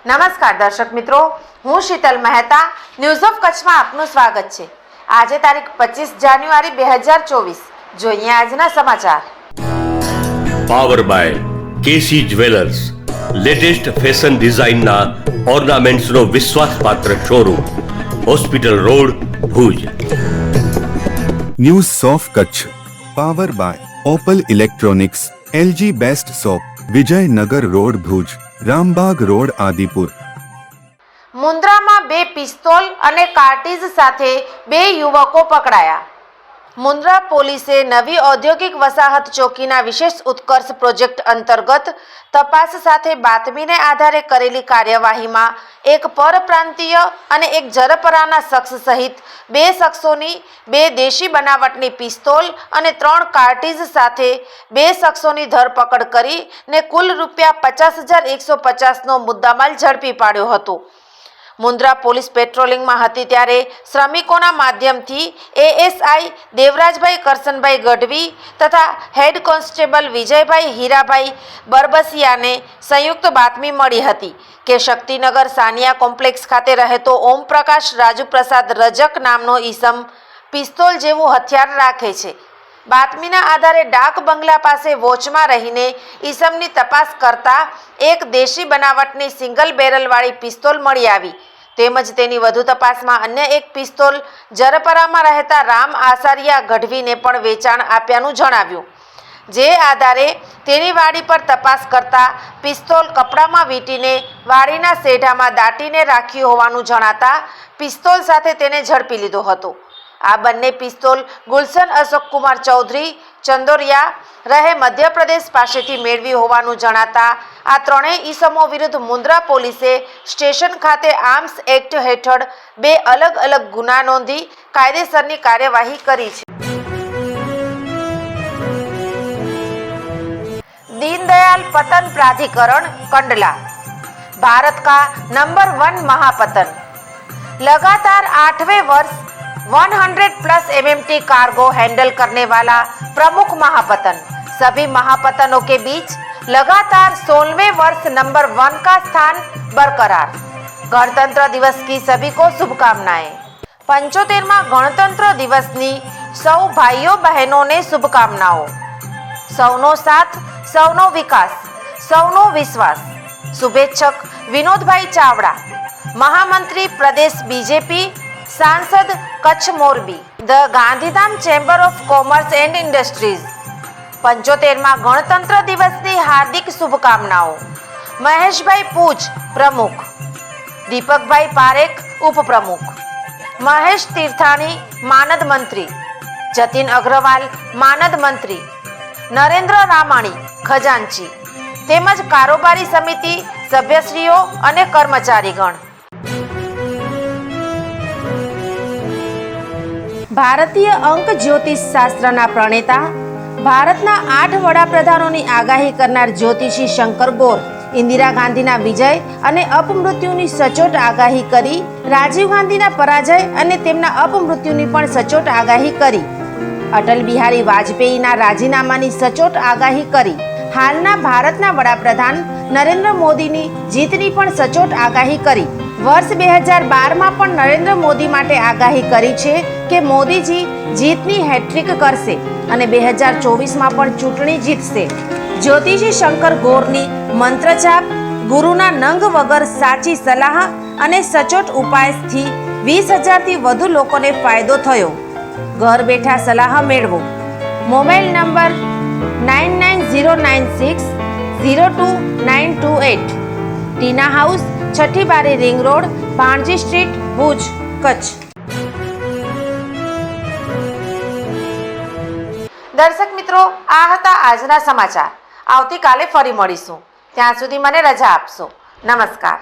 નમસ્કાર દર્શક મિત્રો, હું શીતલ મહેતા ન્યૂઝ ઓફ કચ્છમાં આપનું સ્વાગત છે। આજે તારીખ 25 જાન્યુઆરી 2024। જોઈએ આજના સમાચાર। Power by KC jewellers, latest fashion ડિઝાઇનના ઓર્નામેન્ટ્સનો વિશ્વાસપાત્ર showroom, hospital road, Bhuj. News of Kutch power by opal electronics, LG best shop, Vijaynagar road, Bhuj, Rambaug road, Adipur. મુન્દ્રામાં 2 પિસ્તોલ અને કાર્ટીજ સાથે 2 યુવકો પકડાયા। મુન્દ્રા પોલીસે નવી ઔદ્યોગિક વસાહત ચોકીના વિશેષ ઉત્કર્ષ પ્રોજેક્ટ અંતર્ગત તપાસ સાથે બાતમીને આધારે કરેલી કાર્યવાહીમાં એક પરપ્રાંતીય અને એક જરપરાના શખ્સ સહિત 2 શખ્સોની 2 દેશી બનાવટની પિસ્તોલ અને 3 કાર્ટીજ સાથે 2 શખ્સોની ધરપકડ કરીને કુલ ₹50,150નો મુદ્દામાલ ઝડપી પાડ્યો હતો। મુન્દ્રા પોલીસ પેટ્રોલિંગમાં હતી ત્યારે શ્રમિકોના માધ્યમથી એએસઆઈ દેવરાજભાઈ કરશનભાઈ ગઢવી તથા હેડ કોન્સ્ટેબલ વિજયભાઈ હીરાભાઈ બરબસિયાને સંયુક્ત બાતમી મળી હતી કે શક્તિનગર સાનિયા કોમ્પ્લેક્સ ખાતે રહેતો ઓમપ્રકાશ રાજુપ્રસાદ રજક નામનો ઈસમ પિસ્તોલ જેવું હથિયાર રાખે છે। બાતમીના આધારે ડાક બંગલા પાસે વોચમાં રહીને ઈસમની તપાસ કરતા એક દેશી બનાવટની સિંગલ બેરલવાળી પિસ્તોલ મળી આવી તેમજ તેની વધુ તપાસમાં અન્ય એક પિસ્તોલ જરપરામાં રહેતા રામ આસારિયા ગઢવીને પણ વેચાણ આપ્યાનું જણાવ્યું। જે આધારે તેની વાડી પર તપાસ કરતા પિસ્તોલ કપડામાં વીંટીને વાડીના સેઢામાં દાટીને રાખ્યું હોવાનું જણાતા પિસ્તોલ સાથે તેને ઝડપી લીધો હતો। આ બંને પિસ્તોલ ગુલશન અશોકકુમાર ચૌધરી ચંદોરિયા રહે મધ્યપ્રદેશ પાસેથી મેળવી હોવાનું જણાતા આ ત્રણેય ઈસમો વિરુદ્ધ મુન્દ્રા પોલીસે સ્ટેશન ખાતે આર્મ્સ એક્ટ હેઠળ 2 અલગ અલગ ગુના નોંધી કાયદેસરની કાર્યવાહી કરી છે। दीनदयाल पतन प्राधिकरण कंडला, भारत का नंबर 1 महापतन। लगातार 8वें वर्ष 100+ MMT कार्गो हैंडल करने वाला प्रमुख महापतन, सभी महापतनों के बीच लगातार 16वें वर्ष नंबर 1 का स्थान बरकरार। गणतंत्र दिवस की सभी को शुभकामनाएं। 75वां गणतंत्र दिवसनी सौ भाइयों बहनों ने शुभकामनाओं। सौनो साथ, सौनो विकास, सौनो विश्वास। शुभेच्छक विनोदभाई चावड़ा, महामंत्री प्रदेश बीजेपी, सांसद Kutch Morbi, the Gandhidham chamber of commerce and industries. 75वां गणतंत्र दिवसની હાર્દિક શુભકામનાઓ। મહેશભાઈ પૂજ પ્રમુખ, દીપકભાઈ પારેખ ઉપપ્રમુખ, મહેશ તીર્થાણી માનદ મંત્રી, જતીન અગ્રવાલ માનદ મંત્રી, નરેન્દ્ર રામાણી ખજાનચી તેમજ કારોબારી સમિતિ સભ્યશ્રીઓ અને કર્મચારીગણ। ભારતીય અંક જ્યોતિષ શાસ્ત્રના પ્રણેતા, ભારતના 8 વડાપ્રધાનોની આગાહી કરનાર જ્યોતિષી શંકર ગોર ઇન્દિરા ગાંધીના વિજય અને અપમૃત્યુની સચોટ આગાહી કરી, રાજીવ ગાંધીના પરાજય અને તેમના અપમૃત્યુની પણ સચોટ આગાહી કરી, અટલ બિહારી વાજપેયીના રાજીનામાની સચોટ આગાહી કરી, હાલના ભારતના વડાપ્રધાન નરેન્દ્ર મોદીની જીતની પણ સચોટ આગાહી કરી। વર્ષ 2012માં પણ નરેન્દ્ર મોદી માટે આગાહી કરી છે કે મોદીજી જીતની હેટ્રિક કરશે અને 2024માં પણ ચૂંટણી જીતશે। જ્યોતિષી શંકર ગોરની મંત્રજાપ, ગુરુના નંગ વગર સાચી સલાહ અને સચોટ ઉપાયથી 20,000થી વધુ લોકોને ફાયદો થયો। ઘર બેઠા સલાહ મેળવો। Mobile number 9909602928। ટીના હાઉસ, છઠ્ઠી બારી ring road, Bhanji street, Bhuj, Kutch. દર્શક મિત્રો, આ હતા આજના સમાચાર। આવતીકાલે ફરી મળીશું, ત્યાં સુધી મને રજા આપશો। નમસ્કાર।